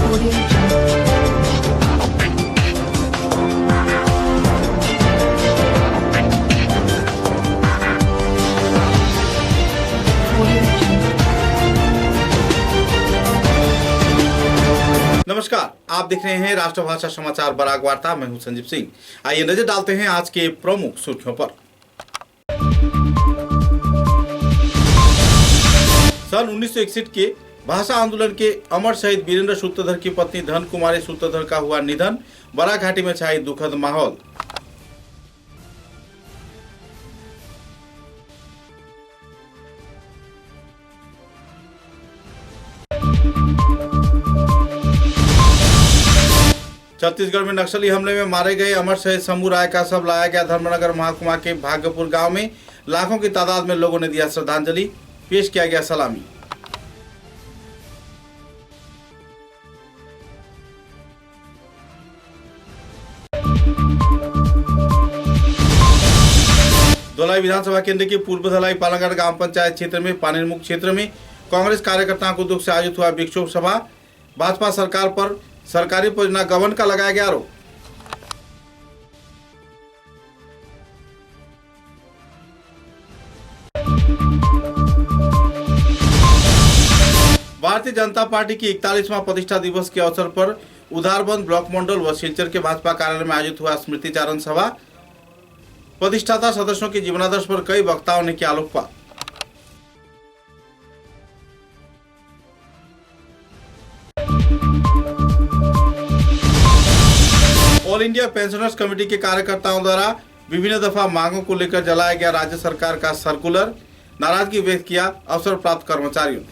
नमस्कार, आप देख रहे हैं राष्ट्रभाषा समाचार बराक वार्ता। मैं हूं संजीव सिंह। आइए नजर डालते हैं आज के प्रमुख सुर्खियों पर। सन 1961 के भाषा आंदोलन के अमर शहीद वीरेंद्र सूत्रधर की पत्नी धन कुमारी सूत्रधर का हुआ निधन, बराक घाटी में छाई दुखद माहौल। छत्तीसगढ़ में नक्सली हमले में मारे गए अमर शहीद शंभू राय का शव लाया गया धर्मनगर महकुमा के भाग्यपुर गांव में। लाखों की तादाद में लोगों ने दिया श्रद्धांजलि, पेश किया गया सलामी। धोलाई विधानसभा केंद्र की पूर्व धलाई पालंगढ़ ग्राम पंचायत क्षेत्र में पानीमुक्त क्षेत्र में कांग्रेस कार्यकर्ताओं को दुख से आयोजित हुआ विक्षोभ सभा। भाजपा सरकार पर सरकारी परियोजना गबन का लगाया गया आरोप। भारतीय जनता पार्टी की 41वां प्रतिष्ठा दिवस के अवसर पर उधारबंद ब्लॉक मंडल व सिलचर के भाजपा कार्यालय में आयोजित हुआ स्मृतिचारण सभा। प्रतिष्ठाता सदस्यों के जीवनादर्श पर कई वक्ताओं ने किया आलोकपात। ऑल इंडिया पेंशनर्स कमेटी के कार्यकर्ताओं द्वारा विभिन्न दफा मांगों को लेकर जलाया गया राज्य सरकार का सर्कुलर, नाराजगी व्यक्त किया अवसर प्राप्त कर्मचारियों।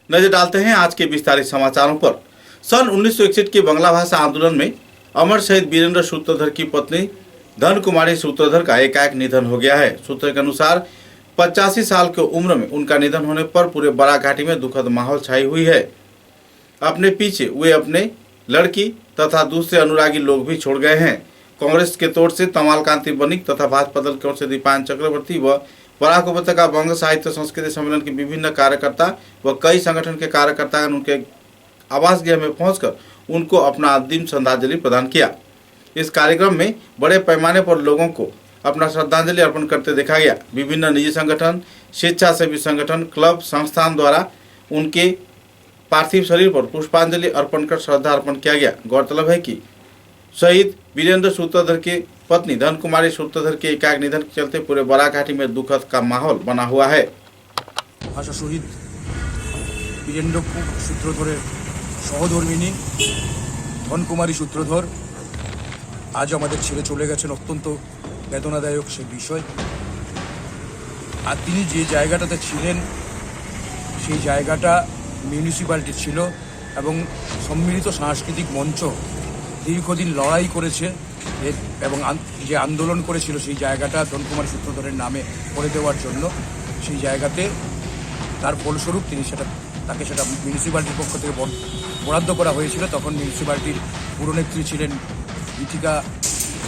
नजर डालते हैं आज के विस्तारित समाचारों पर। सन 1961 के बांग्ला भाषा आंदोलन में अमर शहीद वीरेंद्र सूत्रधर की पत्नी धन कुमारी सूत्रधर का एकाएक निधन हो गया है। सूत्र के अनुसार 85 साल की उम्र में उनका निधन होने पर पूरे बराक घाटी में दुखद माहौल छाई हुई है। अपने पीछे वे अपने लड़की तथा दूसरे अनुरागी लोग भी छोड़ गए हैं। कांग्रेस के तौर से तमाल कांति बनिक तथा भाजपा दल की ओर से दीपायन चक्रवर्ती व बराक उपत्यका बंग साहित्य संस्कृति सम्मेलन के विभिन्न कार्यकर्ता व कई संगठन के कार्यकर्ता उनके आवास गृह में पहुंचकर उनको अपना अंतिम श्रद्धांजलि प्रदान किया। इस कार्यक्रम में बड़े पैमाने पर लोगों को अपना श्रद्धांजलि अर्पण करते देखा गया। विभिन्न निजी संगठन, स्वेच्छासेवी संगठन, क्लब, संस्थान द्वारा उनके पार्थिव शरीर पर पुष्पांजलि अर्पण कर श्रद्धा अर्पण किया गया। गौरतलब है कि शहीद वीरेंद्र सूत्रधर के पत्नी धन कुमारी सूत्रधर के एकाएक निधन के चलते पूरे बराक घाटी में दुखद का माहौल बना हुआ है। भाषा शहीद वीरेंद्र सूत्रधर सहधर्मिणी धन कुमारी सूत्रधर आज हमारे छेड़े चले गए, अत्यंत বেদনাদায়ক সে বিষয়। আর তিনি যে জায়গাটাতে ছিলেন সেই জায়গাটা মিউনিসিপ্যালিটি ছিল এবং সম্মিলিত সাংস্কৃতিক মঞ্চ দীর্ঘদিন লড়াই করেছে এবং যে আন্দোলন করেছিল সেই জায়গাটা ধনকুমার সূত্রধরের নামে করে দেওয়ার জন্য, সেই জায়গাতে তার ফলস্বরূপ তাকে সেটা মিউনিসিপ্যালিটির পক্ষ থেকে বরাদ্দ করা হয়েছিল। তখন মিউনিসিপ্যালিটির পুরনেত্রী ছিলেন গীতিকা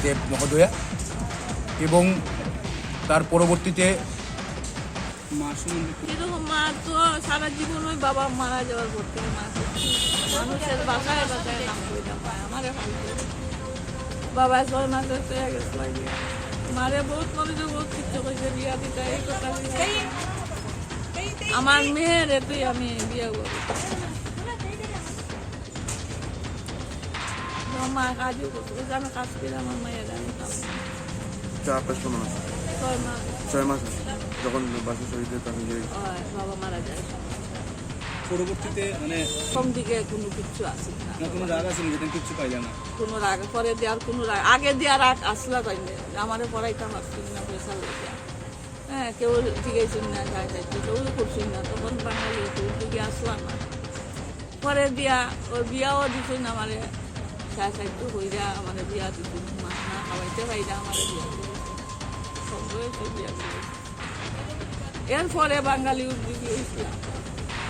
দেব মহোদয়া এবং তার পরবর্তীতে মা তো সারা জীবন ওই বাবা মারা যাওয়ার পর থেকে মানুষের বাসায় বাসায় নাম কইটা পায়। আমারে বাবা সোনা করতে গেছে লাগে মারে বহুত মানুষ বহুত কিছু কইছে, বিয়া দিতে এই কথা আমার মেয়ের তুই আমি বিয়ে করি মা কাজও করতে আমি কাজ করে আমার মেয়ের আমি আপনার শোনা 6 মাস যখন বাসা শহীদ বাবা মারা যায়। পরবর্তীতে মানে কম দিকে কোনো কিছু আছে না, কোনো রাগ আছে না, কিছু পাইলে না, কোনো রাগ পরে দেওয়ার কোনো রাগ, আগে দেওয়ার রাগ আসলা পাইলে আমারে পড়াইতাম আসছিল না পয়সা লইয়া। হ্যাঁ, কেউ জিজ্ঞাসা না যায় যাইতে কেউ করছি না, তখন বাঙালি কেউ দিকে আসলা না। পরে দিয়া ওর বিয়াও দিছিল না, আমারে সাইড হইয়া আমাদের বিয়া দিছিল, মাছ না খাওয়াইতে পাইরা আমাদের বিয়া বিয়া এরপরে বাঙালি উদ্যোগী হয়েছিলাম।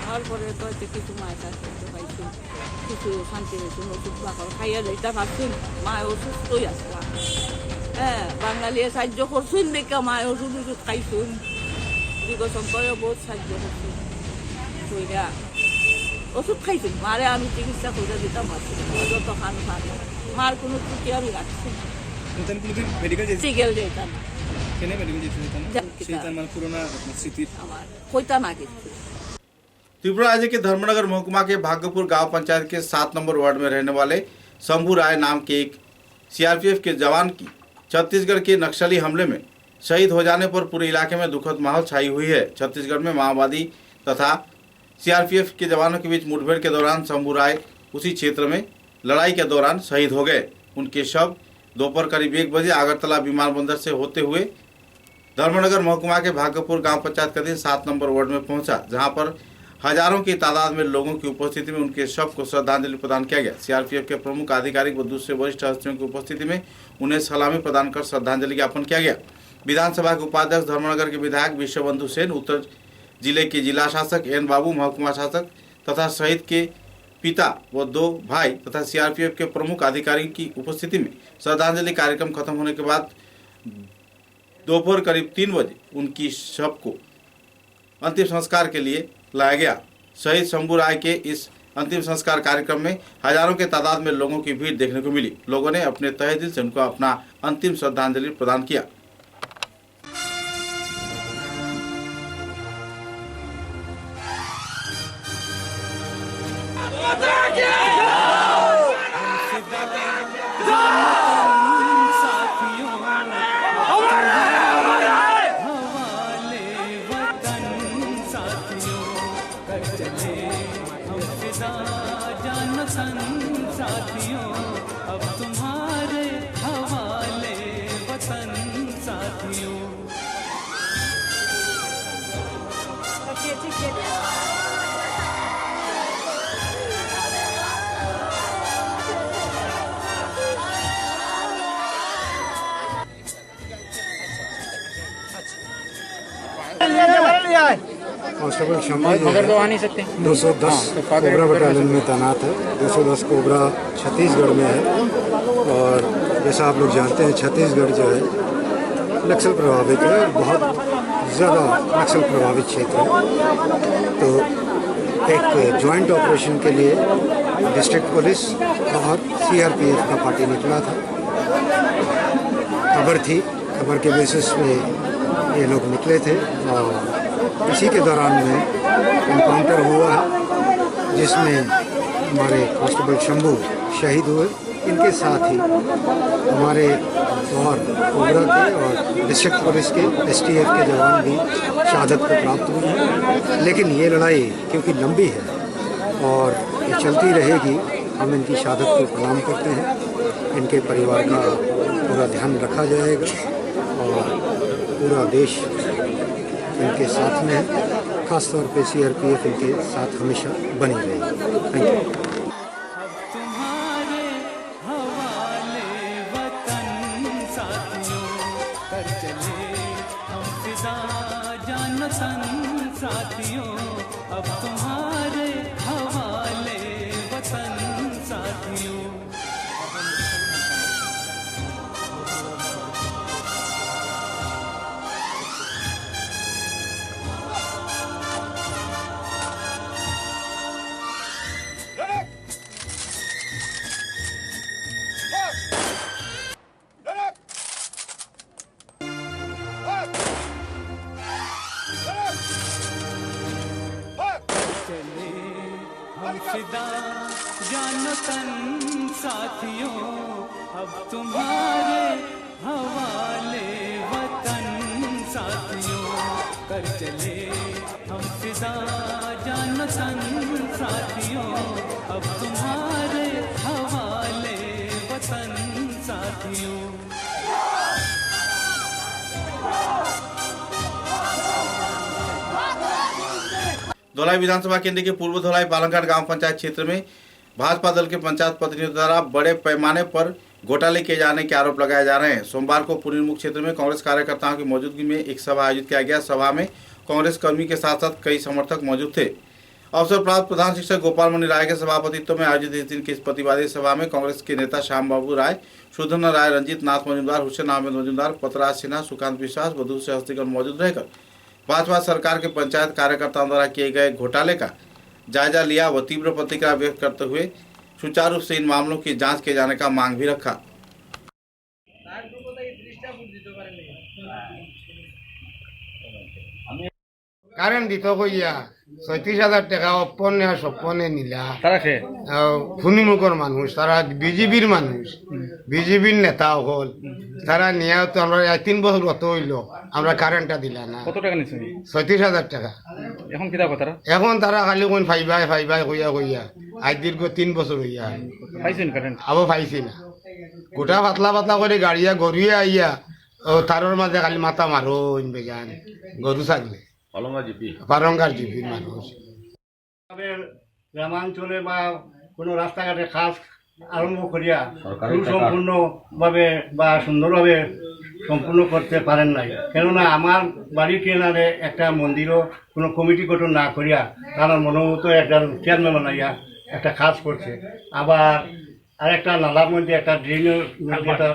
হওয়ার পরে তো কিছু মাছ আসতে পাইছি, কিছু শান্তি হয়েছিল, ওষুধ বাকর খাইয়া যাইতে পারছি, মা অসুস্থই আসলাম। হ্যাঁ বাঙালি সাহায্য করছুন দেখে মায় ওষুধ ওষুধ খাইছুন দীর্ঘ সম্পর্কে বহুত সাহায্য করছুন কইরা ওষুধ খাইছুন মারে আমি চিকিৎসা করে দিতাম যত খান খান মার কোনো ত্রুটি আমি রাখছি না নতুন কোনো মেডিকেল যেতে সিগেল যেতাম না কেন মেডিকেল যেতে না জানতে সেই তার মানে পুরোনো স্মৃতির আমার কইতা না কিছু त्रिपुरा राज्य के धर्मनगर महकुमा के भाग्यपुर गांव पंचायत के 7 नंबर वार्ड में रहने वाले शंभू राय नाम के एक सीआरपीएफ के जवान की छत्तीसगढ़ के नक्सली हमले में शहीद हो जाने पर पूरे इलाके में दुखद माहौल छाई हुई है। छत्तीसगढ़ में माओवादी तथा सीआरपीएफ के जवानों के बीच मुठभेड़ के दौरान शंभू राय उसी क्षेत्र में लड़ाई के दौरान शहीद हो गए। उनके शव दोपहर करीब 1 बजे अगरतला विमानबंदर से होते हुए धर्मनगर महकुमा के भाग्यपुर गांव पंचायत के 7 नंबर वार्ड में पहुंचा, जहां पर हजारों की तादाद में लोगों की उपस्थिति में उनके शव को श्रद्धांजलि प्रदान किया गया। सीआरपीएफ के प्रमुख आधिकारिक व दूसरे वरिष्ठ हस्तियों की उपस्थिति में उन्हें सलामी प्रदान कर श्रद्धांजलि ज्ञापन किया गया। विधानसभा के उपाध्यक्ष धर्मनगर के विधायक विश्वबंधु सेन, उत्तर जिले के जिला शासक एन बाबू, महकुमा शासक तथा शहीद के पिता व 2 भाई तथा सीआरपीएफ के प्रमुख अधिकारी की उपस्थिति में श्रद्धांजलि कार्यक्रम खत्म होने के बाद दोपहर करीब 3 बजे उनकी शव को अंतिम संस्कार के लिए लाया गया। शहीद शंभू राय के इस अंतिम संस्कार कार्यक्रम में हजारों के तादाद में लोगों की भीड़ देखने को मिली। लोगों ने अपने तहे दिल से उनको अपना अंतिम श्रद्धांजलि प्रदान किया। साथियों अब तुम्हारे हवाले वतन साथियों। कांस्टेबल शंभू 210 कोबरा बटालियन में तैनात है। 210 कोबरा छत्तीसगढ़ में है और जैसा आप लोग जानते हैं छत्तीसगढ़ जो है नक्सल प्रभावित है, बहुत ज़्यादा नक्सल प्रभावित क्षेत्र है। तो एक जॉइंट ऑपरेशन के लिए डिस्ट्रिक्ट पुलिस और सीआरपीएफ का पार्टी निकला था। खबर के बेसिस पे ये लोग निकले थे और इसी के दौरान में इनकाउंटर हुआ है जिसमें हमारे कांस्टेबल शंभू शहीद हुए। इनके साथ ही हमारे और कोबरा के और डिस्ट्रिक्ट पुलिस के एसटीएफ के जवान भी शहादत को प्राप्त हुए हैं। लेकिन ये लड़ाई क्योंकि लंबी है और ये चलती रहेगी, हम इनकी शहादत को प्रणाम करते हैं। इनके परिवार का पूरा ध्यान रखा जाएगा और पूरा देश इनके साथ में है, खासतौर पे सीआरपीएफ इनके साथ हमेशा बनी रहेगी। Thank you. तुम्हारे हवाले वतन साथियों कर चले हम फिदा जान सन साथियों। अब तुम्हारे हवाले वतन साथियों। फिदा जान तन साथियों। अब तुम्हारे हवाले वतन साथियों कर चले हम फिदा जान तन साथियों। अब तुम्हारे हवाले वतन साथियों। धोलाई विधानसभा केंद्र के पूर्व धोलाई पालंघाट गांव पंचायत क्षेत्र में भाजपा दल के पंचायत प्रतिनिधियों द्वारा बड़े पैमाने पर घोटाले किए जाने के आरोप लगाए जा रहे हैं। सोमवार को पुरीमुख क्षेत्र में कांग्रेस कार्यकर्ताओं की मौजूदगी में एक सभा आयोजित किया गया। सभा में कांग्रेस कर्मी के साथ साथ कई समर्थक मौजूद थे। अवसर प्राप्त प्रधान शिक्षक गोपाल मणि राय के सभापतित्व में आयोजित इस दिन की इस प्रतिवादी सभा में कांग्रेस के नेता श्याम बाबू राय, सुधन राय, रंजीत नाथ मजुमदार, हुसैन अहमद मजुमदार, पतराज सिन्हा, सुकांत विश्वास, बधू से हस्तिगण मौजूद रहकर भाजपा सरकार के पंचायत कार्यकर्ताओं द्वारा किए गए घोटाले का जायजा लिया व तीव्र प्रतिक्रिया व्यक्त करते हुए सुचारू रूप से इन मामलों की जांच किए जाने का मांग भी रखा। কারেন্ট দিত কইয়া ৩৬,০০০ টাকা অপনে আর সপনে নিলা খুনিমুখর মানুষ, তারা বিজেপির মানুষ, বিজেপির নেতা হল, তারা নিয়ে তো আমরা ৩ বছর গত হইল, আমরা কারেন্টটা দিলা না। কত টাকা নিছেন? ৩৬,০০০ টাকা। এখন কিতা কথা? এখন তারা খালি কোন ফাইবাই কইয়া কইয়া আজ দীর্ঘ 3 বছর হইয়া পাইছেন কারেন্ট? আবার পাইছি না। গোটা পাতলা করে গাড়িয়া গড়িয়ে আইয়া তারর মাঝে খালি মাথা মারো বেগান গরু ছাগলে পারঙ্গার জিপির মানুষ। গ্রামাঞ্চলে বা কোনো রাস্তাঘাটে কাজ আরম্ভ করিয়া সম্পূর্ণভাবে বা সুন্দরভাবে সম্পূর্ণ করতে পারেন নাই। কেননা আমার বাড়ির কেনারে একটা মন্দিরও কোনো কমিটি গঠন না করিয়া তারা মনোমত একটা চেয়ারম্যান বানাইয়া একটা কাজ করছে। আবার আরেকটা নালার মধ্যে একটা ড্রেনের মধ্যে একটা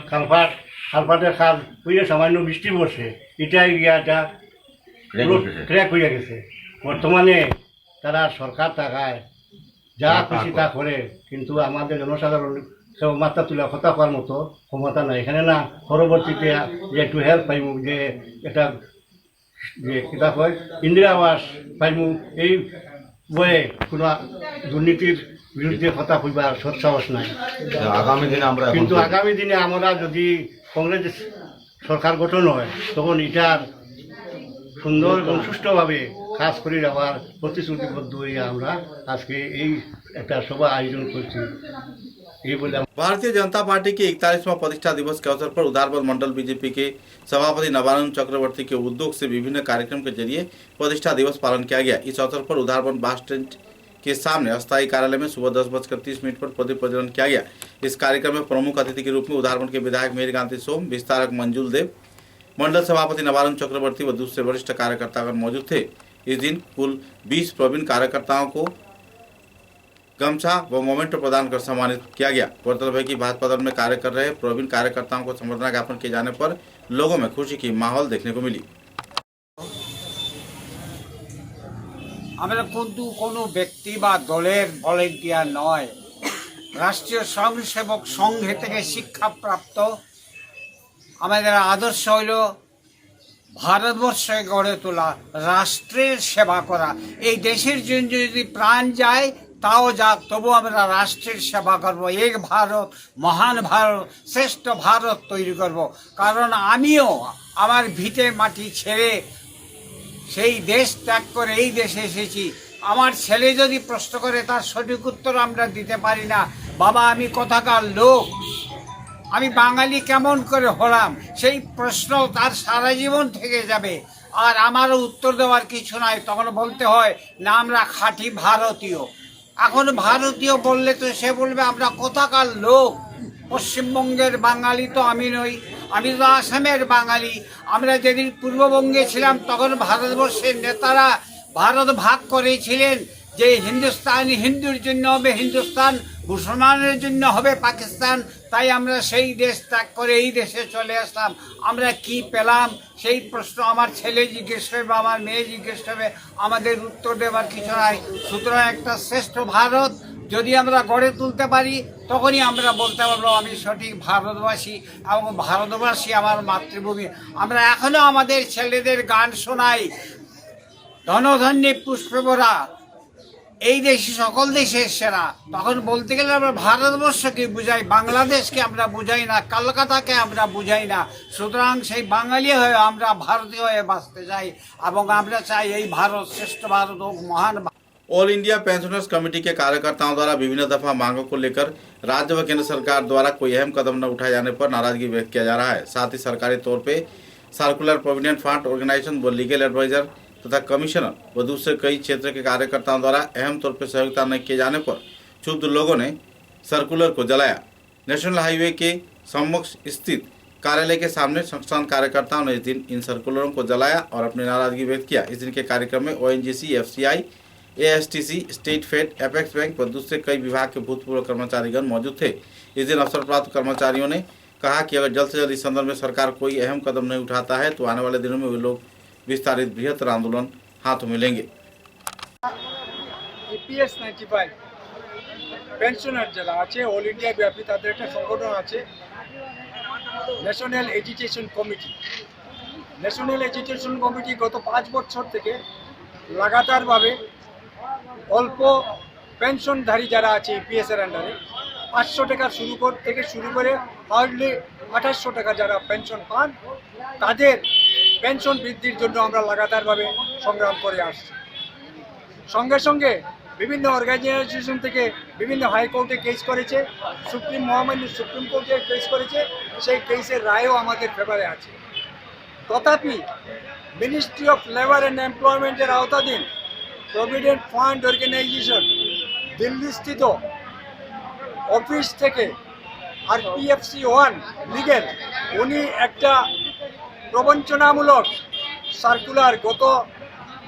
খালপাটের কাজ হইয়া সামান্য বৃষ্টি পড়ছে, এটাই গিয়া একটা ক্র্যাক হইয়া গেছে। বর্তমানে তারা সরকার টাকায় যা খুশি তা করে, কিন্তু আমাদের জনসাধারণ মাত্রা তুলে কথা করার মতো ক্ষমতা নাই। এখানে না পরবর্তীতে যে একটু হেল্প পাইমু, যে একটা যে কিতাব হয় ইন্দিরা আবাস পাইমু, এই বয়ে কোনো দুর্নীতির বিরুদ্ধে কথা কইবার সৎসাহস নাই। কিন্তু আগামী দিনে আমরা যদি কংগ্রেস সরকার গঠন হয় তখন এটার সুন্দর এবং সুষ্ঠুভাবে কাজ করে যাওয়ার প্রতিশ্রুতিবদ্ধ হয়ে আমরা আজকে এই একটা সভা আয়োজন করছি। এই বলে भारतीय जनता पार्टी के 41वां प्रतिष्ठा दिवस के अवसर पर उदारबंद मंडल बीजेपी के सभापति नवानंद चक्रवर्ती के उद्योग से विभिन्न कार्यक्रम के जरिए प्रतिष्ठा दिवस पालन किया गया। इस अवसर पर उदारबंद बस स्टैंड के सामने अस्थायी कार्यालय में सुबह 10:30 पर प्रदीप प्रज्वलन किया गया। इस कार्यक्रम में प्रमुख अतिथि के रूप में उदारबंद के विधायक मेहरकांति सोम, विस्तारक मंजुल देव, मंडल सभापति नवानंद चक्रवर्ती व दूसरे वरिष्ठ कार्यकर्तागण मौजूद थे। इस दिन कुल 20 प्रवीण कार्यकर्ताओं को गमछा व मोमेंटो प्रदान कर सम्मानित किया गया। गौरतलब है कि भाजपा दल में कार्य कर रहे प्रवीण कार्यकर्ताओं को संबर्धना ज्ञापन किए जाने पर लोगों में खुशी की माहौल देखने को मिली। আমরা কিন্তু কোনো ব্যক্তি বা দলের ভলেন্টিয়ার নয়, রাষ্ট্রীয় স্বয়ংসেবক সংঘ থেকে শিক্ষাপ্রাপ্ত আমাদের আদর্শ হইল ভারতবর্ষে গড়ে তোলা, রাষ্ট্রের সেবা করা। এই দেশের জন্য যদি প্রাণ যায় তাও যাক, তবু আমরা রাষ্ট্রের সেবা করব। এক ভারত, মহান ভারত, শ্রেষ্ঠ ভারত তৈরি করব। কারণ আমিও আমার ভিটে মাটি ছেড়ে সেই দেশ ত্যাগ করে এই দেশে এসেছি। আমার ছেলে যদি প্রশ্ন করে তার সঠিক উত্তর আমরা দিতে পারি না। বাবা আমি কোথাকার লোক, আমি বাঙালি কেমন করে হলাম, সেই প্রশ্ন তার সারা জীবন থেকে যাবে। আর আমারও উত্তর দেওয়ার কিছু নাই। তখন বলতে হয় না আমরা খাঁটি ভারতীয়। এখন ভারতীয় বললে তো সে বলবে আমরা কোথাকার লোক। পশ্চিমবঙ্গের বাঙালি তো আমি নই, আমি তো আসামের বাঙালি। আমরা যেদিন পূর্ববঙ্গে ছিলাম তখন ভারতবর্ষের নেতারা ভারত ভাগ করেছিলেন যে হিন্দুস্তান হিন্দুর জন্য হবে হিন্দুস্তান, মুসলমানের জন্য হবে পাকিস্তান। তাই আমরা সেই দেশ ত্যাগ করে এই দেশে চলে আসলাম। আমরা কি পেলাম সেই প্রশ্ন আমার ছেলে জিজ্ঞেস করবে, আমার মেয়ে জিজ্ঞেস করবে, আমাদের উত্তর দেওয়ার কিছু নাই। সুতরাং একটা শ্রেষ্ঠ ভারত যদি আমরা গড়ে তুলতে পারি তখনই আমরা বলতে পারবো আমি সঠিক ভারতবাসী এবং ভারতবাসী আমার মাতৃভূমি। আমরা এখনো আমাদের ছেলেদের গান শোনাই, ধনধন্যে পুষ্পভরা এই দেশে সকল দেশের সেরা। তখন বলতে গেলে আমরা ভারতবর্ষকে বুঝাই, বাংলাদেশকে আমরা বুঝাই না, কলকাতাকে আমরা বুঝাই না। সুতরাং সেই বাঙালি হয়ে আমরা ভারতীয় হয়ে বাঁচতে চাই এবং আমরা চাই এই ভারত শ্রেষ্ঠ ভারত হোক, মহান। ऑल इंडिया पेंशनर्स कमेटी के कार्यकर्ताओं द्वारा विभिन्न दफा मांगों को लेकर राज्य व केंद्र सरकार द्वारा कोई अहम कदम न उठाए जाने पर नाराजगी व्यक्त किया जा रहा है। साथ ही सरकारी तौर पे सर्कुलर प्रोविडेंट फंड ऑर्गेनाइजेशन व लीगल एडवाइजर तथा कमिश्नर व दूसरे कई क्षेत्र के कार्यकर्ताओं द्वारा अहम तौर पर सहयोगिता न किए जाने पर क्षुब्ध लोगों ने सर्कुलर को जलाया। नेशनल हाईवे के सम्मुख स्थित कार्यालय के सामने संस्थान कार्यकर्ताओं ने इस दिन इन सर्कुलरों को जलाया और अपनी नाराजगी व्यक्त किया। इस दिन के कार्यक्रम में ONGC, FCI, ASTC, state fed, apex bank व दूसरे कई विभाग के भूतपूर्व कर्मचारीगण मौजूद थे। इस दिन अवसर प्राप्त कर्मचारियों ने कहा कि अगर जल्द से जल्द इस संदर्भ में सरकार कोई अहम कदम नहीं उठाता है तो आने वाले दिनों में वे लोग विस्तारित बृहत्तर आंदोलन हाथों में लेंगे। EPS 95 পেনশনার যারা আছে অল ইন্ডিয়া ব্যাপী তাদের একটা সংগঠন আছে national education committee. National education committee গত 5 বছর থেকে লাগাতারভাবে অল্প পেনশনধারী যারা আছে EPS এর আন্ডারে 500 টাকা থেকে শুরু করে হার্ডলি 2800 টাকা যারা পেনশন পান তাদের পেনশন বৃদ্ধির জন্য আমরা লাগাতারভাবে সংগ্রাম করে আসছি। সঙ্গে সঙ্গে বিভিন্ন অর্গানাইজেশন থেকে বিভিন্ন হাইকোর্টে কেস করেছে, মহামান্য সুপ্রিম কোর্টে কেস করেছে, সেই কেসের রায়ও আমাদের ফেভারে আছে। তথাপি মিনিস্ট্রি অফ লেবার অ্যান্ড এমপ্লয়মেন্টের আওতাধীন প্রভিডেন্ট ফান্ড অর্গানাইজেশন দিল্লিস্থিত অফিস থেকে আর PFC 1 লিগেল উনি একটা প্রবঞ্চনামূলক সার্কুলার গত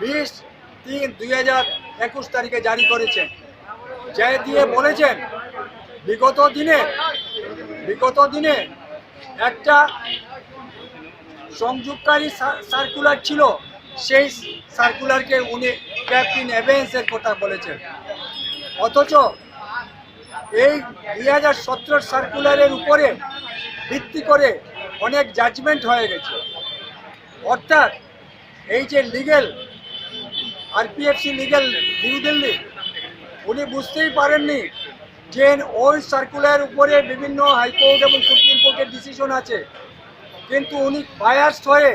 20/3/2021 তারিখে জারি করেছেন, যা দিয়ে বলেছেন বিগত দিনে একটা সংযোগকারী সার্কুলার ছিল, সেই সার্কুলারকে উনি ক্যাপ্টেন এভেন্সের কথা বলেছেন। অথচ এই 2017 সার্কুলারের উপরে ভিত্তি করে অনেক জাজমেন্ট হয়ে গেছে। অর্থাৎ এই যে legal RPFC legal new Delhi উনি বুঝতেই পারেননি যে ওই সার্কুলার উপরে বিভিন্ন হাইকোর্ট এবং সুপ্রিম কোর্টের ডিসিশন আছে, কিন্তু উনি बायस्ड হয়ে।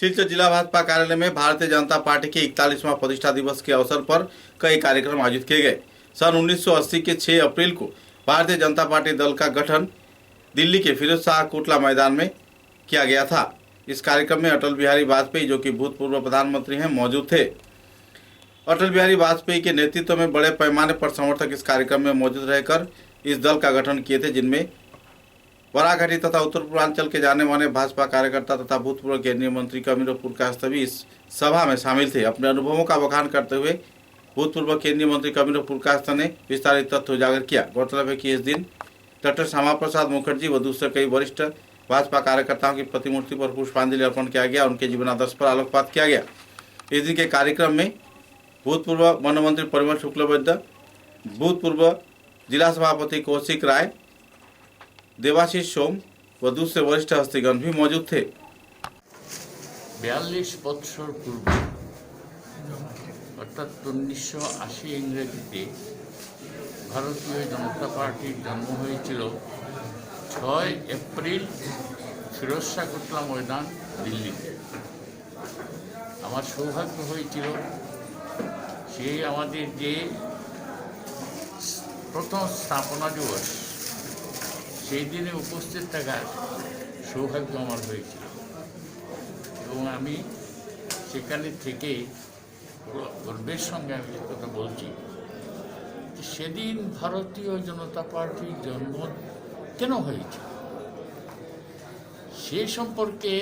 सिलचर जिला भाजपा कार्यालय में भारतीय जनता पार्टी के 41वां प्रतिष्ठा दिवस के अवसर पर कई कार्यक्रम आयोजित किए गए। सन 1980 के 6 अप्रैल को भारतीय जनता पार्टी दल का गठन दिल्ली के फिरोज शाह कोटला मैदान में किया गया था। इस कार्यक्रम में अटल बिहारी वाजपेयी, जो कि भूतपूर्व प्रधानमंत्री हैं, मौजूद थे। अटल बिहारी वाजपेयी के नेतृत्व में बड़े पैमाने पर समर्थक इस कार्यक्रम में मौजूद रहकर इस दल का गठन किए थे, जिनमें वराघाटी तथा उत्तर पूर्वांचल के जाने माने भाजपा कार्यकर्ता तथा भूतपूर्व केंद्रीय मंत्री कमिरो पुरकायस्थ भी इस सभा में शामिल थे। अपने अनुभवों का बखान करते हुए भूतपूर्व केंद्रीय मंत्री कमिरो पुरकायस्थ ने विस्तारित तथ्य उजागर किया। गौरतलब है कि इस दिन डॉक्टर श्यामा प्रसाद मुखर्जी व दूसरे कई वरिष्ठ भाजपा कार्यकर्ताओं की प्रतिमूर्ति पर पुष्पांजलि अर्पण किया गया, उनके जीवनादर्श पर आलोकपात किया गया। इस दिन के कार्यक्रम में भूतपूर्व वन मंत्री परिमल शुक्लबैद्य, भूतपूर्व जिला सभापति कौशिक राय, देवाशीष सोम व दूसरे वरिष्ठ हस्तीगण भी मौजूद थे। 42 বছর পূর্বে অর্থাৎ 1980 ইংরেজিতে ভারতীয় জনতা পার্টির জন্ম হয়েছিল 6 এপ্রিল ফিরোজ শাহ কোটলা ময়দান দিল্লিতে। আমার সৌভাগ্য হয়েছিল সেই আমাদের যে প্রথম স্থাপনা দিবস সেই দিনে উপস্থিত থাকার সৌভাগ্য আমার হয়েছিল এবং আমি সেখানে থেকে গর্বের সঙ্গে আমি কথা বলছি যে সেদিন ভারতীয় জনতা পার্টির জন্ম কেন হয়েছে সে সম্পর্কে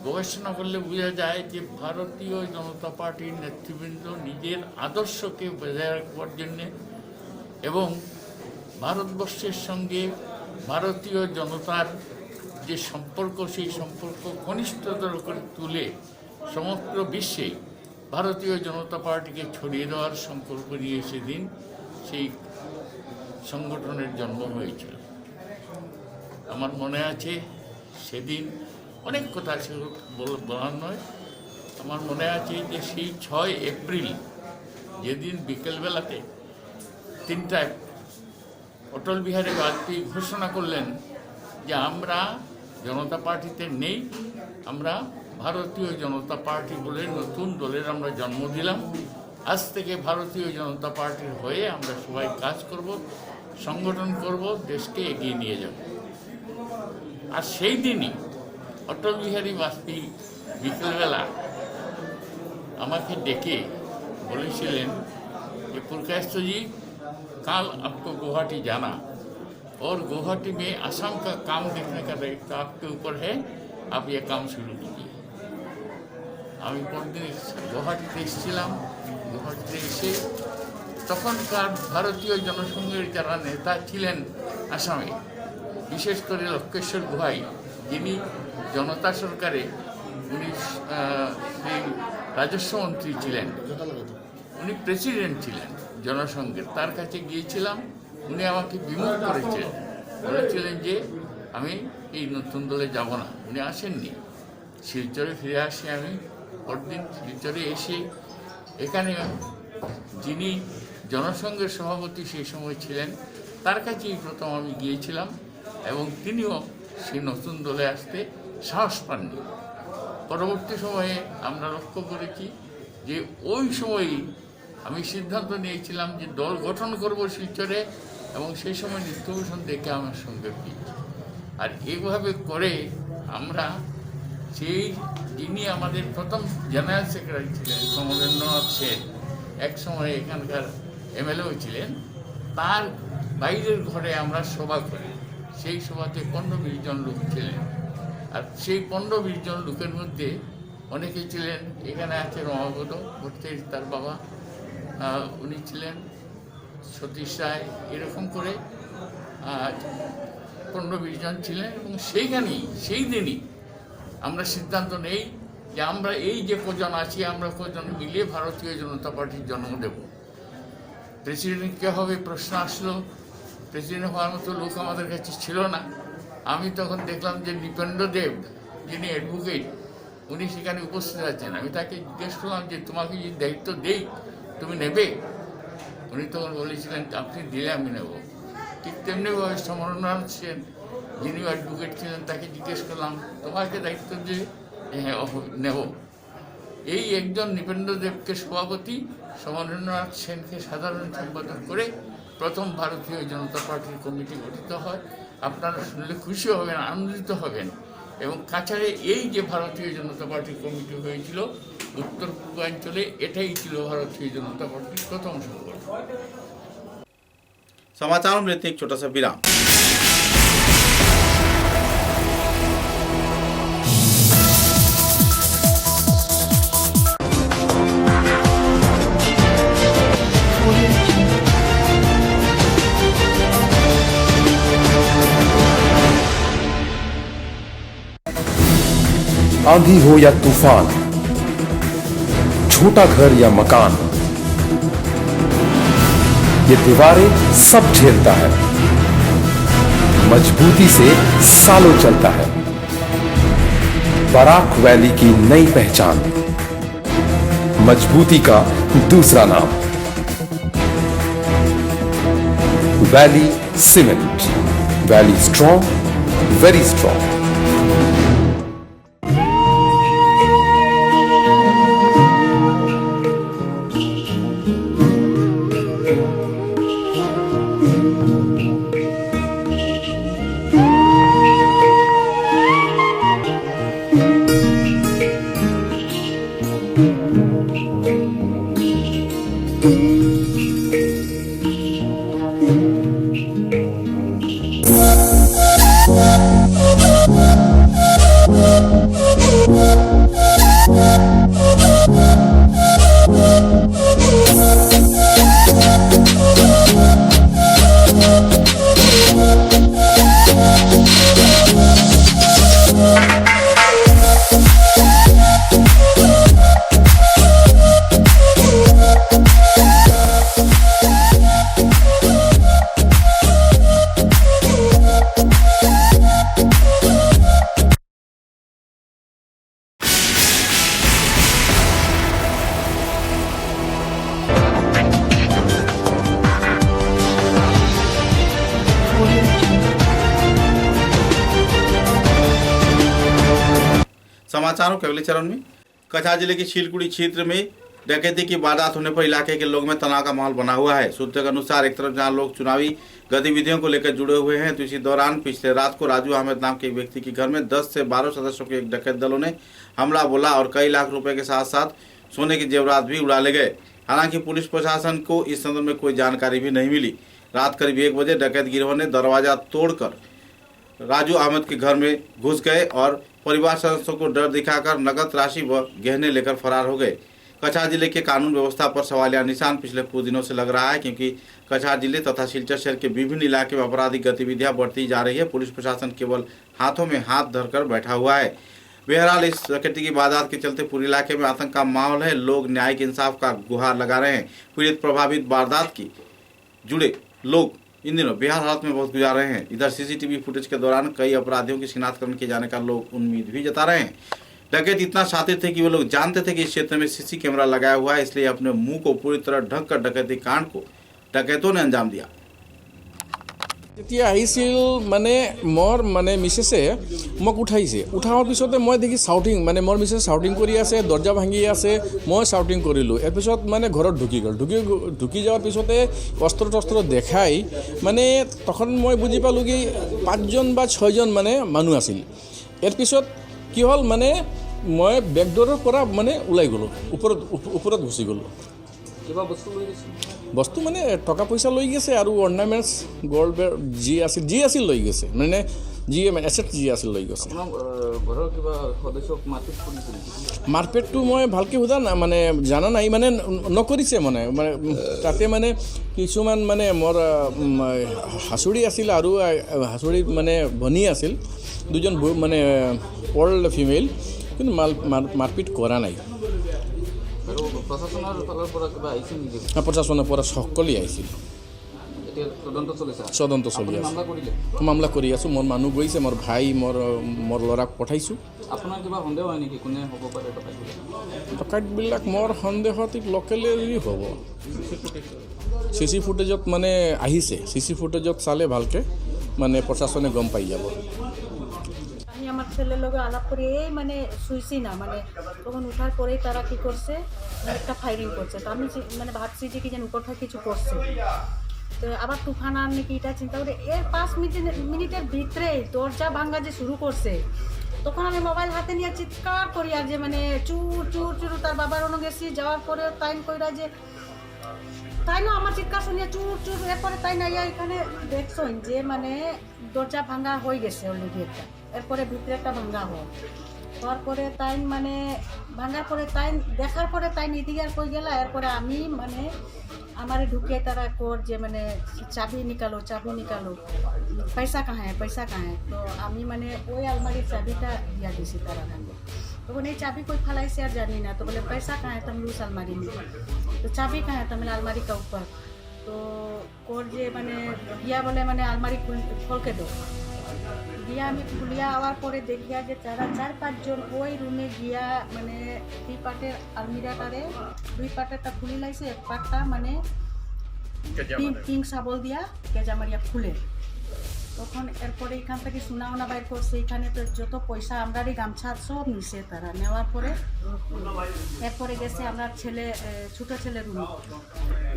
গবেষণা করলে বোঝা যায় যে ভারতীয় জনতা পার্টির নেতৃবৃন্দ নিজের আদর্শকে বজায় রাখবার জন্যে এবং ভারতবর্ষের সঙ্গে ভারতীয় জনতার যে সম্পর্ক সেই সম্পর্ক ঘনিষ্ঠতর করে তুলে সমগ্র বিশ্বে ভারতীয় জনতা পার্টিকে ছড়িয়ে দেওয়ার সংকল্প নিয়ে সেদিন সেই সংগঠনের জন্ম হয়েছিল। আমার মনে আছে সেদিন অনেক কথা সেগুলো বলার নয়, আমার মনে আছে যে সেই 6 এপ্রিল যেদিন বিকেলবেলাতে 3টায় অটল বিহারী বাজপেয়ী ঘোষণা করলেন যে আমরা জনতা পার্টিতে নেই, আমরা ভারতীয় জনতা পার্টি বলে নতুন দলের আমরা জন্ম দিলাম, আজ থেকে ভারতীয় জনতা পার্টির হয়ে আমরা সবাই কাজ করব, সংগঠন করব, দেশকে এগিয়ে নিয়ে যাব। আর সেই দিনই অটল বিহারী বাজপেয়ী বিকেলবেলা আমাকে ডেকে বলেছিলেন कि पुरकायस्थ जी कल आपको गुवाहाटी जाना और गुवाहाटी में असम का काम देखने का दायित्व आपके ऊपर है, आप ये काम शुरू कीजिए। আমি পরদিন গুয়াহাটিতে এসেছিলাম। গুয়াহাটিতে এসে তখনকার ভারতীয় জনসংঘের যারা নেতা ছিলেন আসামে, বিশেষ করে লক্ষ্মেশ্বর গুহাই, যিনি জনতা সরকারে উনি সেই রাজস্ব মন্ত্রী ছিলেন, উনি প্রেসিডেন্ট ছিলেন জনসংঘের, তার কাছে গিয়েছিলাম। উনি আমাকে বিমুখ করেছিলেন, বলেছিলেন যে আমি এই নতুন দলে যাব না। উনি আসেননি। শিলচরে ফিরে আসি আমি। পরদিন শিলচরে এসে এখানে যিনি জনসংঘের সভাপতি সেই সময় ছিলেন, তার কাছেই প্রথম আমি গিয়েছিলাম এবং তিনিও সেই নতুন দলে আসতে সাহস পাননি। পরবর্তী সময়ে আমরা লক্ষ্য করেছি যে ওই সময়ই আমি সিদ্ধান্ত নিয়েছিলাম যে দল গঠন করব শিলচরে, এবং সেই সময় নিত্যভূষণ দেখে আমার সঙ্গে পেয়েছি। আর এইভাবে করে আমরা সেই যিনি আমাদের প্রথম জেনারেল সেক্রেটারি ছিলেন সমরেন্দ্রনাথ সেন, এক সময় এখানকার এমএলএও ছিলেন, তার বাইরের ঘরে আমরা সভা করি। সেই সভাতে 15-20 জন লোক ছিলেন। আর সেই 15-20 জন লোকের মধ্যে অনেকে ছিলেন, এখানে আছে রমাপদ ভট্টাচার্য, তার বাবা, উনি ছিলেন সতীশ রায়, এরকম করে 15-20 জন ছিলেন। এবং সেই দিনই আমরা সিদ্ধান্ত নেই যে আমরা এই যে কজন আছি, আমরা কজন মিলে ভারতীয় জনতা পার্টির জন্ম দেব। প্রেসিডেন্ট কে হবে প্রশ্ন আসলো। প্রেসিডেন্ট হওয়ার মতো লোক আমাদের কাছে ছিল না। আমি তখন দেখলাম যে নৃপেন্দ্র দেব, যিনি অ্যাডভোকেট, উনি সেখানে উপস্থিত আছেন। আমি তাকে জিজ্ঞেস করলাম যে তোমাকে যদি দায়িত্ব দেই তুমি নেবে? উনি তখন বলেছিলেন আপনি দিলে আমি নেব। ঠিক তেমনিভাবে সমরেন্দ্রনাথ সেন, যিনি অ্যাডভোকেট ছিলেন, তাকে জিজ্ঞেস করলাম তোমাকে দায়িত্ব দিয়ে হ্যাঁ নেব। এই একজন নৃপেন্দ্র দেবকে সভাপতি, সমরেন্দ্রনাথ সেনকে সাধারণ সম্পাদক করে প্রথম ভারতীয় জনতা পার্টির কমিটি গঠিত হয়। আপনারা শুনলে খুশি হবেন, আনন্দিত হবেন। এবং কাছাড়ে এই যে ভারতীয় জনতা পার্টির কমিটি হয়েছিল উত্তর পূর্বাঞ্চলে, এটাই ছিল ভারতীয় জনতা পার্টির প্রথম সংগঠন। समाचारों में लेते हैं एक छोटा सा विराम। आंधी हो या तूफान, छोटा घर या मकान, ये दीवारें सब झेलता है, मजबूती से सालों चलता है। बराक वैली की नई पहचान, मजबूती का दूसरा नाम, valley cement. Valley strong, very strong. समाचारों के अगले चरण में कछार जिले के शीलकुड़ी क्षेत्र में डकैती की वारदात होने पर इलाके के लोगों में तनाव का माहौल बना हुआ है। सूत्रों के अनुसार एक तरफ जहां लोग चुनावी गतिविधियों को लेकर जुड़े हुए हैं, तो इसी दौरान पिछले रात को राजू अहमद नाम के एक व्यक्ति के घर में 10 से 12 सदस्यों के एक डकैत दलों ने हमला बोला और कई लाख रुपए के साथ साथ सोने के जेवरात भी उड़ा ले गए। हालांकि पुलिस प्रशासन को इस संदर्भ में कोई जानकारी भी नहीं मिली। रात करीब 1 बजे डकैत गिरोह ने दरवाजा तोड़कर राजू अहमद के घर में घुस गए और परिवार सदस्यों को डर दिखाकर नकद राशि व गहने लेकर फरार हो गए। कछार जिले के कानून व्यवस्था पर सवालिया निशान पिछले कुछ दिनों से लग रहा है, क्योंकि कछार जिले तथा सिलचर शहर के विभिन्न इलाके में आपराधिक गतिविधियां बढ़ती जा रही है। पुलिस प्रशासन केवल हाथों में हाथ धरकर बैठा हुआ है। बहरहाल इस डकैती की वारदात के चलते पूरे इलाके में आतंक का माहौल है। लोग न्यायिक इंसाफ का गुहार लगा रहे हैं। पीड़ित प्रभावित वारदात की जुड़े लोग इन दिनों बेहाल हालत में बहुत गुजार रहे हैं। इधर सीसीटीवी फुटेज के दौरान कई अपराधियों की शिनाख्त किए जाने का लोग उम्मीद भी जता रहे हैं। डकैत इतना शातिर थे कि वो लोग जानते थे कि इस क्षेत्र में सीसी कैमरा लगाया हुआ है, इसलिए अपने मुंह को पूरी तरह ढक कर डकैती कांड को डकैतों ने अंजाम दिया। যেতিয়া আহিছিল মানে মোৰ মানে মিছেছে মোক উঠাইছে, উঠাৰ পিছতে মই দেখি চাউটিং মানে মোৰ মিছেছ চাউটিং কৰি আছে, দৰ্জা ভাঙি আছে, মই চাউটিং কৰিলোঁ। ইয়াৰ পিছত মানে ঘৰত ঢুকি যোৱাৰ পিছতে অস্ত্ৰ দেখাই মানে তখন মই বুজি পালোঁ কি 5জন বা 6জন মানে মানুহ আছিল। ইয়াৰ পিছত কি হ'ল মানে মই বেকডোৰৰ পৰা মানে ওলাই গ'লোঁ, ওপৰত গুচি গ'লোঁ। কিবা বস্তু লৈ গৈছে? বস্তু মানে টকা পইচা লৈ গৈছে আৰু অৰ্নামেণ্টছ গল্ড যি আছিল লৈ গৈছে, মানে যি এছেট যি আছিল লৈ গৈছে। ঘৰৰ কিবা সদস্যক মাৰপিট কৰিছিল? মাৰপিটটো মই ভালকৈ সোধা মানে জানা নাই, মানে নকৰিছে মানে তাতে মানে কিছুমান মানে মোৰ হাচুৰি আছিল আৰু হাচুৰিত মানে ভনী আছিল, দুজন মানে অল্ড ফিমেল, কিন্তু মাৰপিট কৰা নাই। প্ৰশাসনৰ ফালৰ পৰা কিবা আহিছিল নেকি? প্ৰশাসনৰ পৰা সকলোৱে আহিছিল। এতিয়া তদন্ত চলিছে? তদন্ত চলি আছে। মামলা কৰিলে? মামলা কৰি আছোঁ। মোৰ মানুহ গৈছে, মোৰ ভাই মোৰ ল'ৰাক পঠাইছোঁ। আপোনাৰ কিবা সন্দেহ হয় নেকি কোনে হ'ব পাৰে ডকাইতবিলাক? মোৰ সন্দেহত লোকেলেই হ'ব। চিচি ফুটেজত মানে আহিছে, চিচি ফুটেজত চালে ভালকৈ মানে প্ৰশাসনে গম পাই যাব। আমি আমার ছেলের লগে আলাপ করে এই মানে শুইছি না, মানে তখন উঠার পরেই তারা কি করছে একটা ফায়ারিং করছে। তো আমি মানে ভাবছি যে কি যেন উপর থেকে কিছু করছে, তো আবার তুফান আর নাকি এটা চিন্তা করে এর 5 মিনিটের ভিতরে দরজা ভাঙা যে শুরু করছে, তখন আমি মোবাইল হাতে নিয়ে চিৎকার করি আর যে মানে চুর চুর চুর। তার বাবার অন্য গেছি, যাওয়ার পরে তাই কইরা যে তাই না আমার চিৎকার শুনিয়ে চুর চুর। এরপরে তাই না এখানে দেখছেন যে মানে দরজা ভাঙা হয়ে গেছে অলরেডি একটা, এরপরে ভিতরে একটা ভাঙা হওয়ার পরে তাই মানে ভাঙার পরে তাই দেখার পরে তাই নীতি আর কই গেলা। এরপরে আমি মানে আমারে ঢুকিয়ে তারা কর যে মানে চাবি নিকালো পয়সা কাহা হ্যাঁ। তো আমি মানে ওই আলমারির চাবিটা দিয়া দিছি তারা ভাঙে। তখন এই চাবি কই ফেলাইছে আর জানি না। তো বলে पैसा कहाँ है? तुम उस अलमारी में। तो चाबी कहाँ है? तो मैंने अलमारी का ऊपर। तो कोर जे मैंने दिया बोले मैंने अलमारी खोल के दो দিয়া। আমি খুলিয়া আওয়ার পরে দেখিয়া যে তারা 4-5 জন ওই রুমে গিয়া মানে 2 পার্টের আলমিরাটারে 2 পার্টেরটা খুলি লাইছে, এক পার্টটা মানে পিঙ্ক সাবল দিয়া কেজামারিয়া খুলে। তখন এরপরে এখান থেকে সুনাওনা বাইর করছে। এখানে তো যত পয়সা আমরারই গামছা সব নিছে তারা। নেওয়ার পরে এরপরে গেছে আমরা ছোটো ছেলে রুমে।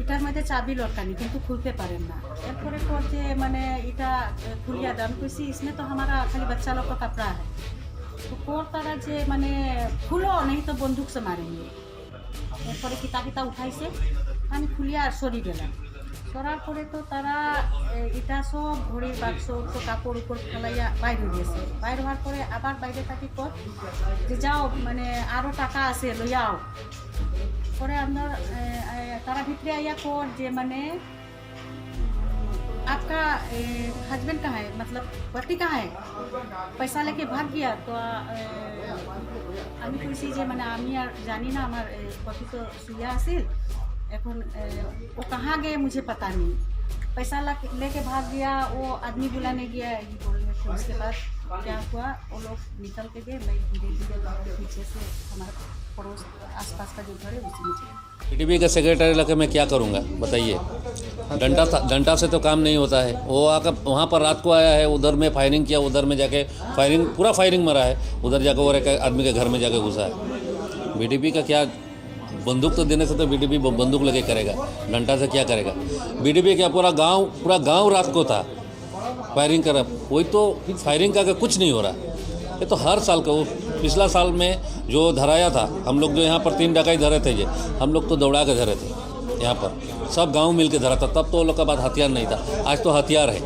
এটার মধ্যে চাবি লটকানি কিন্তু খুলতে পারেন না। এরপরে করছে মানে এটা খুলিয়া দাম কইছি इसमें तो हमारा खाली बच्चा लोग का कपड़ा है। तो कोर तारा जे মানে খুলো नहीं तो बंदूक से मारेंगे। এরপরে কিতা উঠাইছে, আমি খুলিয়া সরি গেলাম। সরার পরে তো তারা এটা সব ঘড়ির বাক্স তো কাপড় উপর ফেলাইয়া বাইর হয়ে গেছে। বাইর হওয়ার পরে আবার বাইরে থাকি কর যে যাও মানে আরও টাকা আছে লইয়াও। পরে আপনার তারা ভিতরে আইয়া কর যে মানে आपका हस्बैंड कहाँ है, मतलब पति कहाँ है? पैसा लेके भाग गया। तो আমি কইছি যে মানে আমি আর জানি না, আমার পতি তো শুয়া আছিল, এখন वो कहाँ गए मुझे पता नहीं। पैसा लेके भाग गया, वो आदमी बुलाने गया ये बोलने। फिर उसके बाद क्या हुआ, वो लोग निकल के गए। मैं धीरे धीरे पीछे से हमारे पड़ोस आसपास का जो घर है उसी में चला। पीडीपी का सेक्रेटरी लगे मैं क्या करूँगा बताइए? डंडा से तो काम नहीं होता है। वो आकर वहाँ पर रात को आया है, उधर में फायरिंग किया, उधर में जाके पूरा फायरिंग मरा है, उधर जाकर और एक आदमी के घर में जाके घुसा है। बीडीपी का क्या, बंदूक तो देने से तो बीडीपी बंदूक लगे करेगा, डंडा से क्या करेगा? बीडीपी क्या पूरा गांव रात को था फायरिंग करा, कोई तो फायरिंग का कुछ नहीं हो रहा। ये तो हर साल का, वो पिछला साल में जो धराया था, हम लोग जो यहाँ पर 3 डकाई धरे थे, ये हम लोग तो दौड़ा के धरे थे यहाँ पर, सब गांव मिल के धरा था। तब तो वो लोग का पास हथियार नहीं था, आज तो हथियार है।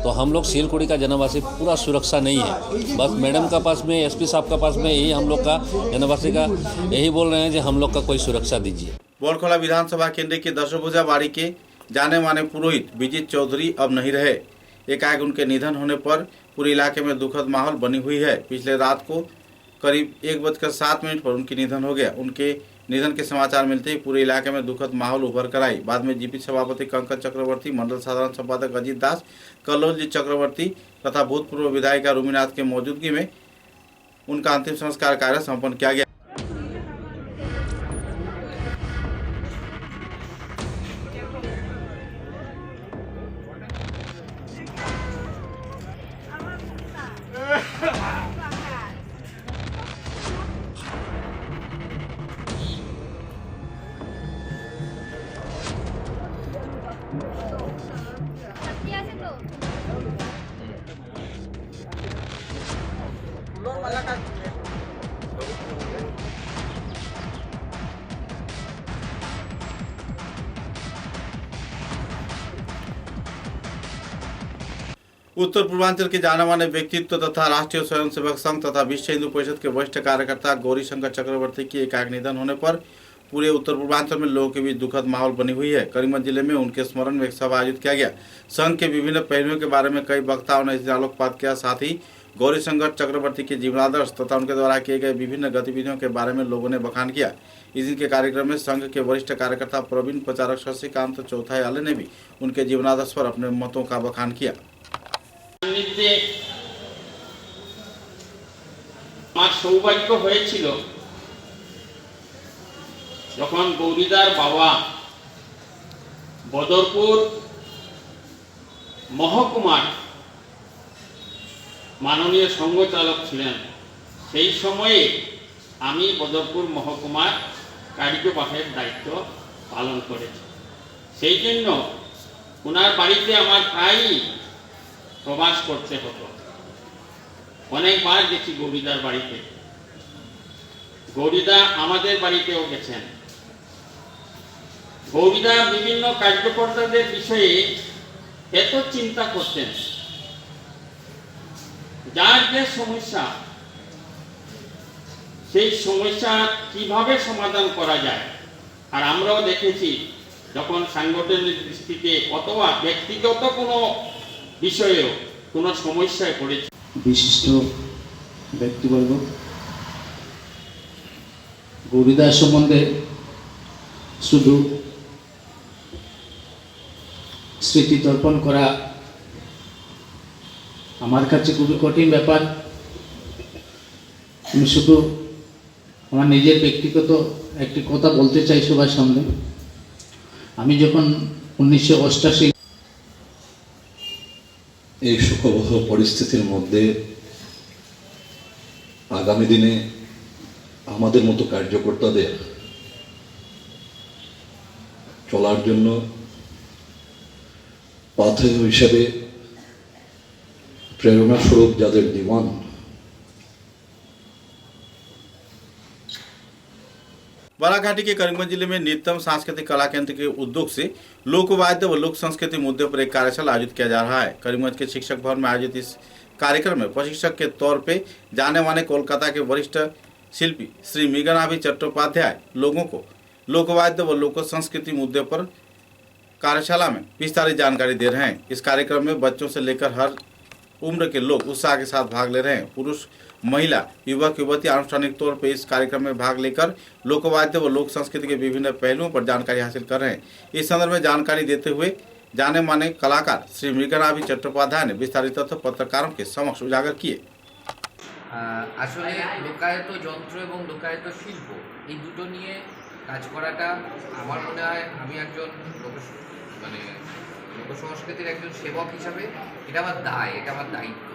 तो हम लोग सिलकुड़ी का जनवासी पूरा सुरक्षा नहीं है। बस मैडम का पास में, एसपी साहब का पास में यही हम लोग का जनवासी का यही बोल रहे हैं कि हम लोग का कोई सुरक्षा दीजिए। बोरखोला विधानसभा केंद्र के दशभुजा बाड़ी के जाने माने पुरोहित विजित चौधरी अब नहीं रहे। एकाएक उनके निधन होने पर पूरे इलाके में दुखद माहौल बनी हुई है। पिछले रात को करीब 1:07 पर उनकी निधन हो गया। उनके निधन के समाचार मिलते ही पूरे इलाके में दुखद माहौल उभर कर आई। बाद में जीपी सभापति कंकन चक्रवर्ती, मंडल साधारण संपादक अजीत दास, कल्लोल जी चक्रवर्ती तथा भूतपूर्व विधायिका रूमीनाथ के मौजूदगी में उनका अंतिम संस्कार कार्य संपन्न किया गया। उत्तर पूर्वांचल के जाने माने व्यक्तित्व तथा राष्ट्रीय स्वयंसेवक संघ तथा विश्व हिंदू परिषद के वरिष्ठ कार्यकर्ता गौरी शंकर चक्रवर्ती की एकाएक निधन होने पर पूरे उत्तर पूर्वांचल में लोगों के बीच दुखद माहौल बनी हुई है। करीमगंज जिले में उनके स्मरण में एक सभा आयोजित किया गया। संघ के विभिन्न पहलुओं के बारे में कई वक्ताओं ने इस दिन आलोकपात किया। साथ ही गौरी शंकर चक्रवर्ती के जीवनादर्श तथा उनके द्वारा किए गए विभिन्न गतिविधियों के बारे में लोगों ने बखान किया। इस दिन के कार्यक्रम में संघ के वरिष्ठ कार्यकर्ता प्रवीण प्रचारक शशिकांत चौथायाले ने भी उनके जीवनादर्श पर अपने मतों का बखान किया। আমার সৌভাগ্য হয়েছিল যখন গৌরীদার বাবা বদরপুর মহকুমার মাননীয় সংঘচালক ছিলেন। সেই সময়ে আমি বদরপুর মহকুমার কার্যবাহের দায়িত্ব পালন করেছি। সেই জন্য ওনার বাড়িতে আমার প্রায়ই প্রবাস করতে হতো। অনেকবার গেছি গৌরীদার বাড়িতে। গৌরীদা আমাদের বাড়িতেও গেছেন। গৌরীদা বিভিন্ন কার্যকর্তাদের বিষয়ে এত চিন্তা করতেন, যার যে সমস্যা সেই সমস্যা কিভাবে সমাধান করা যায়। আর আমরাও দেখেছি যখন সাংগঠনিক দৃষ্টিতে অথবা ব্যক্তিগত কোনো বিষয়েও কোনো সমস্যায় পড়েছে। বিশিষ্ট ব্যক্তিবর্গ গৌরীদাস সম্বন্ধে শুধু স্মৃতি তর্পণ করা আমার কাছে খুবই কঠিন ব্যাপার। আমি শুধু আমার নিজের ব্যক্তিগত একটি কথা বলতে চাই সবার সামনে। আমি যখন 1988 এই শোকবহ পরিস্থিতির মধ্যে আগামী দিনে আমাদের মতো কার্যকর্তাদের চলার জন্য পাথেয় হিসেবে প্রেরণা স্বরূপ যাদের দিওয়ান बालाघाटी के करीमगंज जिले में नित्यम सांस्कृतिक कला केंद्र के उद्योग से लोकवाद्य व लोक संस्कृति मुद्दे पर एक कार्यशाला आयोजित किया जा रहा है। करीमगंज के शिक्षक भवन में आयोजित इस कार्यक्रम में प्रशिक्षक के तौर पे जाने माने कोलकाता के वरिष्ठ शिल्पी श्री मृगनाभि चट्टोपाध्याय लोगों को लोकवाद्य व लोक संस्कृति मुद्दे पर कार्यशाला में विस्तारित जानकारी दे रहे हैं। इस कार्यक्रम में बच्चों से लेकर हर उम्र के लोग उत्साह के साथ भाग ले रहे हैं। पुरुष, महिला, युवक, युवती आनुष्ठानिक तौर पर इस कार्यक्रम में भाग लेकर लोकवाद्य व लोक संस्कृति के विभिन्न पहलुओं पर जानकारी हासिल कर रहे हैं। इस संदर्भ में जानकारी देते हुए जाने माने कलाकार श्री मृगनाभि चट्टोपाध्याय ने विस्तारित तथ्य पत्रकारों के समक्ष उजागर किए। আসলে লোকায়ত যন্ত্র এবং লোকায়ত শিল্প এই দুটো নিয়ে কাজ করাটা আমার মনে হয় আমি একজন লোকসংস্কৃতির একজন সেবক হিসাবে এটা আমার দায়, এটা আমার দায়িত্ব।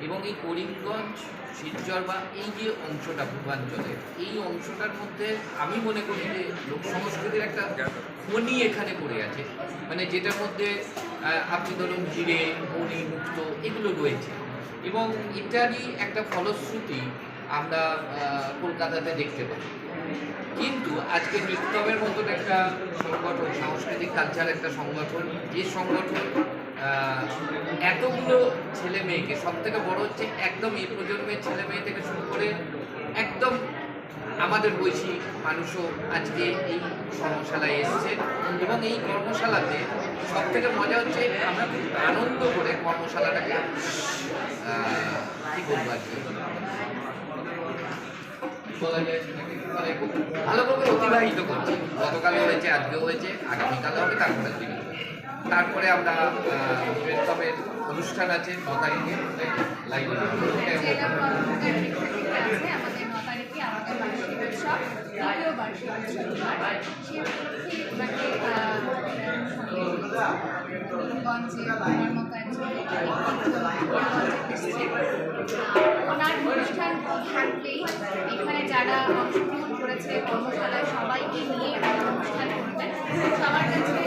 এবং এই করিমগঞ্জ শিলচর বা এই যে অংশটা পূর্বাঞ্চলের এই অংশটার মধ্যে আমি মনে করি যে লোকসংস্কৃতির একটা খনি এখানে পড়ে আছে, মানে যেটার মধ্যে আপনি ধরুন হিরে, মণি, মুক্ত এগুলো রয়েছে এবং এটারই একটা ফলশ্রুতি আমরা কলকাতাতে দেখতে পাই। কিন্তু আজকে নিত্যমের মতন একটা সংগঠন, সাংস্কৃতিক কালচার একটা সংগঠন, যে সংগঠন এতগুলো ছেলে মেয়েকে, সব থেকে বড় হচ্ছে একদম এই প্রজন্মের ছেলে মেয়ে থেকে শুরু করে একদম আমাদের বয়সী মানুষও আজকে এই কর্মশালায় এসছে। এবং এই কর্মশালাতে সব থেকে মজা হচ্ছে আমরা খুব আনন্দ করে কর্মশালাটাকে কী বলবো আর কি বলা যায়, মানে খুব ভালোভাবে অতিবাহিত করছি। গতকালও হয়েছে, আজকেও হয়েছে, আগামীকালও হবে, তারপরে আমরা বেদতমের অনুষ্ঠান আছে 9 তারিখে ওনার অনুষ্ঠান তো থাকবেই। এখানে যারা অংশগ্রহণ করেছে কর্মশালায় সবাইকে নিয়ে অনুষ্ঠান করবেন। সবার কাছে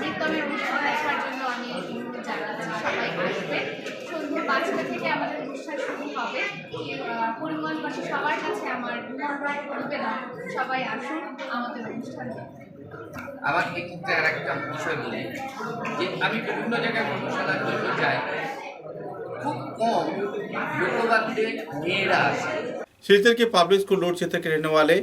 নৃত্যমের অনুষ্ঠান দেখার জন্য আমি অনুরোধ জানাচ্ছি, সবাই আসবেন। সন্ধ্যে 5টা থেকে আমাদের অনুষ্ঠান শুরু হবে। করিমগঞ্জবাসী সবার কাছে আমার নিবেদন, সবাই আসুন আমাদের অনুষ্ঠান। আমার এক্ষেত্রে আর একটা বিষয় বলি যে আমি বিভিন্ন জায়গায় কর্মশালার জন্য যাই, খুব কম লোকবাদ্যে মেয়েরা আসে। सिलचर के पब्लिक स्कूल रोड क्षेत्र के रहने वाले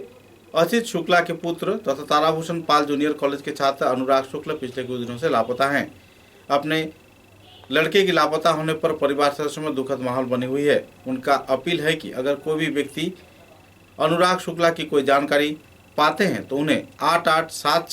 असित शुक्ला के पुत्र तथा ताराभूषण पाल जूनियर कॉलेज के छात्र अनुराग शुक्ला पिछले कुछ दिनों से लापता हैं। अपने लड़के की लापता होने पर परिवार सदस्यों में दुखद माहौल बनी हुई है। उनका अपील है कि अगर कोई भी व्यक्ति अनुराग शुक्ला की कोई जानकारी पाते हैं तो उन्हें 887